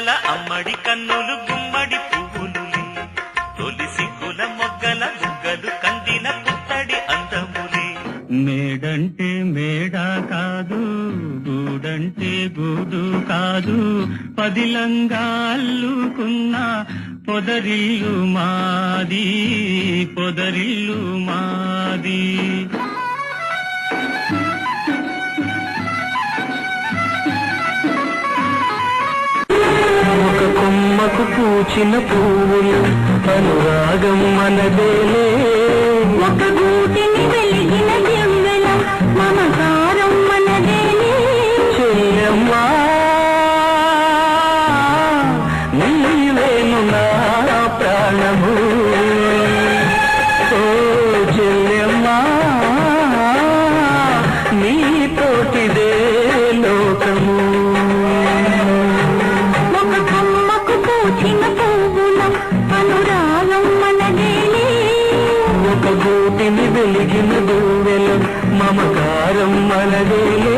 బుగ్గల అమ్మడి కన్నులు గుమ్మడి పువ్వులులే తొలి సిగ్గుల మొగ్గల బుగ్గలు కందిన పుత్తడి అందములే మేడంటే మేడ కాదు గూడంటే గూడు కాదు పదిలంగా అల్లుకున్న పొదరిల్లు మాది పొదరిల్లు మాది ఒక కొమ్మకు పూచిన పువ్వులు అనురాగం మనదేలే ఒక గూటిని వెలిగిన దివ్వెల మమకారం మనదేలే చెల్లెమ్మా నీవేను నా ప్రాణము ఓ చెల్లెమ్మా నీతోటిదే లోకము ఒక కొమ్మకు పూచిన పువ్వుల అనురాగం మనదేలే ఒక గూటిని వెలిగిన దువ్వెల మమకారం మనదేలే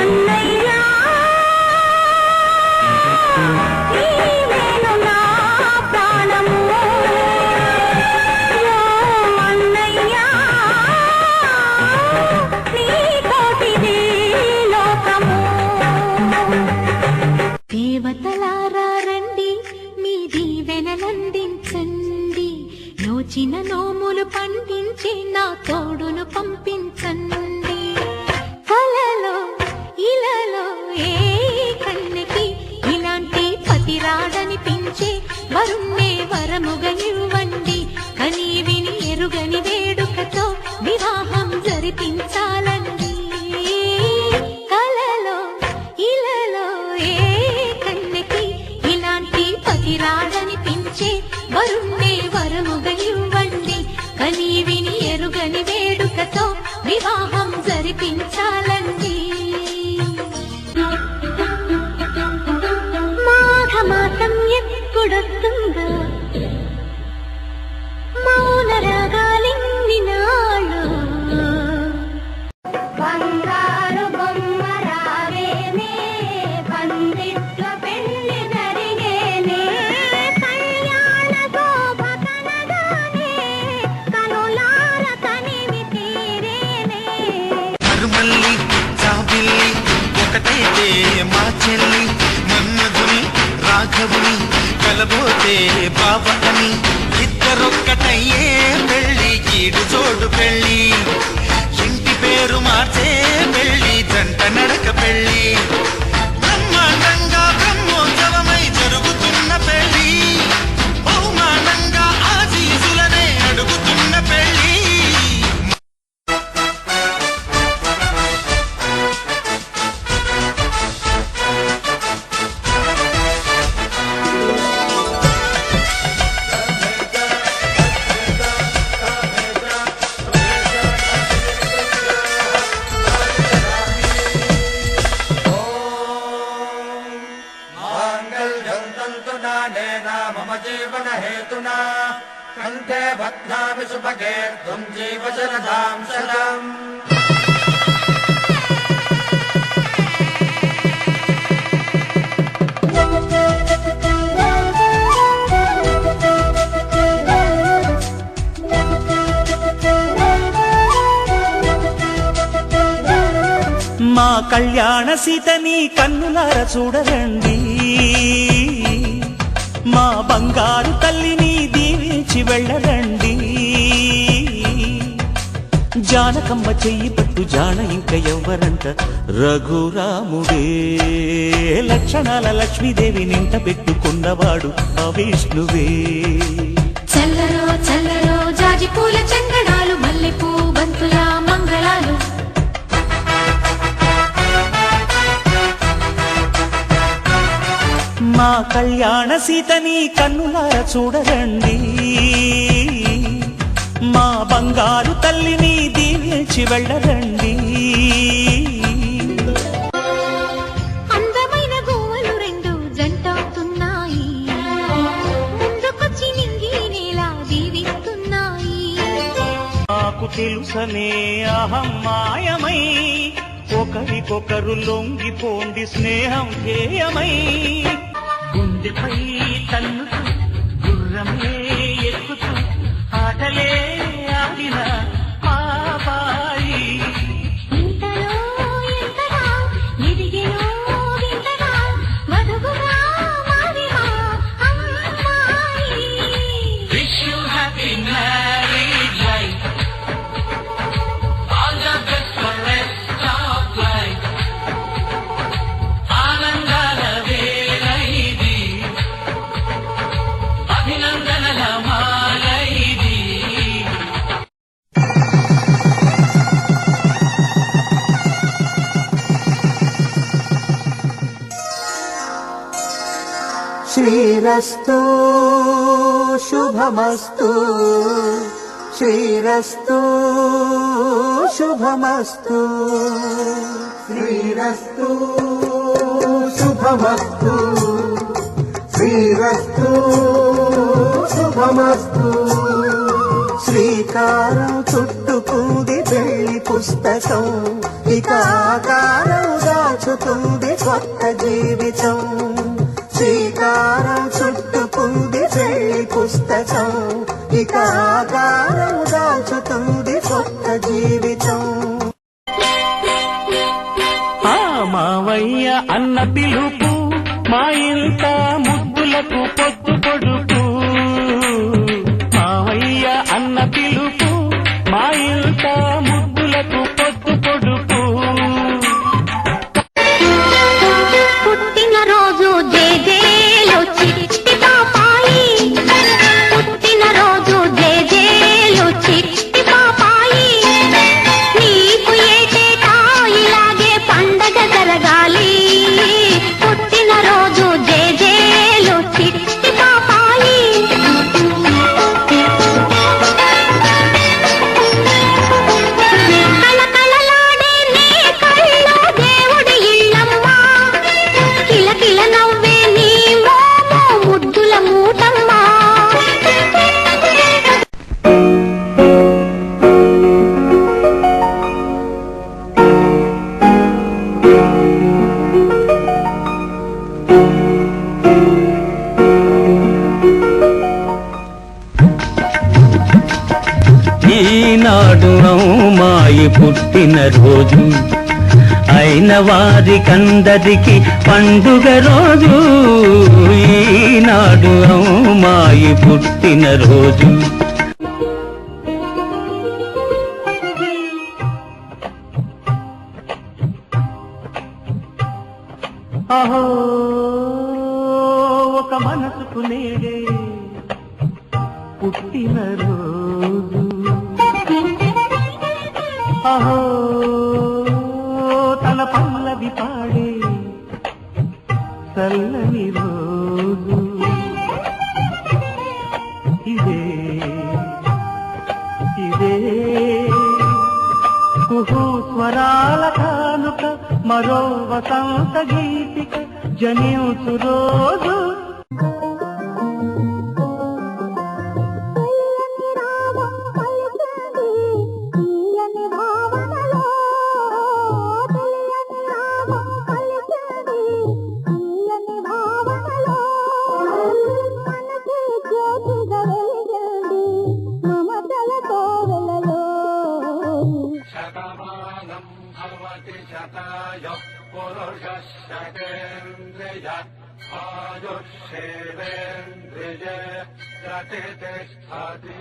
అన్నయ్యా నీవేను నా ప్రాణము ఓ అన్నయ్యా నీతోటిదే లోకము దేవతలారా రండి మీ దీవెనలందించండి నోచిన నోములు పండించి నా తోడును పంపించండి కలలో ఇలలో ఏ కన్నెకి ఇలాంటి పతి రాడనిపించే వరుణ్ణే వరముగా ఇవ్వండి కని విని ఎరుగని వేడుకతో వివాహం జరిపించాలండి కలలో ఇలలో ఏ కన్నెకి ఇలాంటి పతి రాడనిపించే వరుణ్ణే వరముగా ఇవ్వండి కని విని ఎరుగని వేడుకతో వివాహం జరిపించాలండి మాఘమాసం ఎప్పుడొస్తుందో మౌన రాగాలిన్ని నాళ్ళు బంగారు బొమ్మ రావేనే పందిట్లో పెళ్లి జరిగేనే కళ్యాణ శోభ కనగానే కనులార కనివి తీరేనే మరుమల్లి జాబిల్లి ఒకటైతే మా చెల్లి మన్మధుని రాఘవుని కలబోతే బావ అని ఇద్దరొక్కటయ్యే పెళ్ళి ఈడు జోడు పెళ్ళి ఇంటి పేరు మార్చే పెళ్ళి జంట నడక పెళ్ళి బ్రహ్మాండంగా బ్రహ్మోత్సవమై జరుగుతున్న పెళ్ళి బహుమానంగా ఆశీసులనే అడుగుతున్న పెళ్ళి मम जीवन हेतुना कंठे बध्नामि सुभगे त्वं जीव शरदां शतम् మా కళ్యాణ సీతని కన్నులార చూడరండి మా బంగారు తల్లిని దీవించి వెళ్ళరండి జానకమ్మ చెయ్యి పట్టు జాన ఇంక ఎవ్వరంట రఘురాముడే లక్షణాల లక్ష్మీదేవి నింట పెట్టుకున్నవాడు ఆ విష్ణువే చల్లరో చల్లరో జాజి పూల చందనాలు మల్లెపూ బంతుల మంగళాలు మా కళ్యాణ సీతని కన్నులార చూడరండి మా బంగారు తల్లిని దీవించి వెళ్ళరండి అందమైన గోవలు రెండు జంటవుతున్నాయి ముందుకొచ్చి నింగి నేలా దీవిస్తున్నాయి నాకు తెలుసనే అహం మాయమై ఒకరికొకరు లొంగిపోండి స్నేహం ధ్యేయమై గుండెపై తన్నుతూ గుర్రమే ఎక్కుతూ ఆటలే ఆడిన పాపాయి ఇంతలో ఎంతగా ఎదిగెనో వింతగా మధుగుగా మారిన అమ్మాయి. Wish you happy married life. All the best for rest of life. ఆనందాల వేళ ఇది, అభినందనల మాల ఇది. శ్రీరస్తు శుభమస్తు, శ్రీరస్తు శుభమస్తు, శ్రీరస్తు శుభమస్తు, శ్రీరస్తు శుభమస్తు. శ్రీకారం చుట్టుకుంది పెళ్లి పుస్తకం, ఇక ఆకారం దాచుతుంది కొత్త జీవితం. శ్రీకారం చుట్టుకుంది పెళ్లి పుస్తకం, ఇక ఆకారం దాచుతుంది కొత్త జీవితం. ఆ మావయ్య అన్న పిలుపు మా ఇంట ముద్దులకు పొత్తు పొడుపు. మావయ్య అన్న పిలుపు మా ఇంట ముద్దులకు పొత్తు పొడుపు. పుట్టినరోజు జేజేలు చిట్టి పాపాయి, పుట్టినరోజు జేజేలు చిట్టి పాపాయి. నీకు ఏటేటా ఇలాగే పండగ జరగాలి, పుట్టినరోజు జేజేలు చిట్టి పాపాయి. కళకళలాడే నీ కళ్ళు దేవుడి ఇళ్ళమ్మా, కిలకిల నవ్వే నీ మోము ముద్దుల మూటమ్మా. ఈనాడు అమ్మాయి పుట్టినరోజు, అయిన వారికందరికి పండుగ రోజు. ఈనాడు అమ్మాయి పుట్టినరోజు. అహో ఒక మనసుకు నేడే పుట్టినరోజు. అహో తన పల్లవి పాడే చల్లని రోజు. ఇదే ఇదే కుహు స్వరాల కానుక, మరో వసంత గీతిక జనించు రోజు. శతమానం భవతి శతాయ పురుషః శతేంద్రియ ఆయుష్యేవేంద్రియ ప్రతిష్టతి.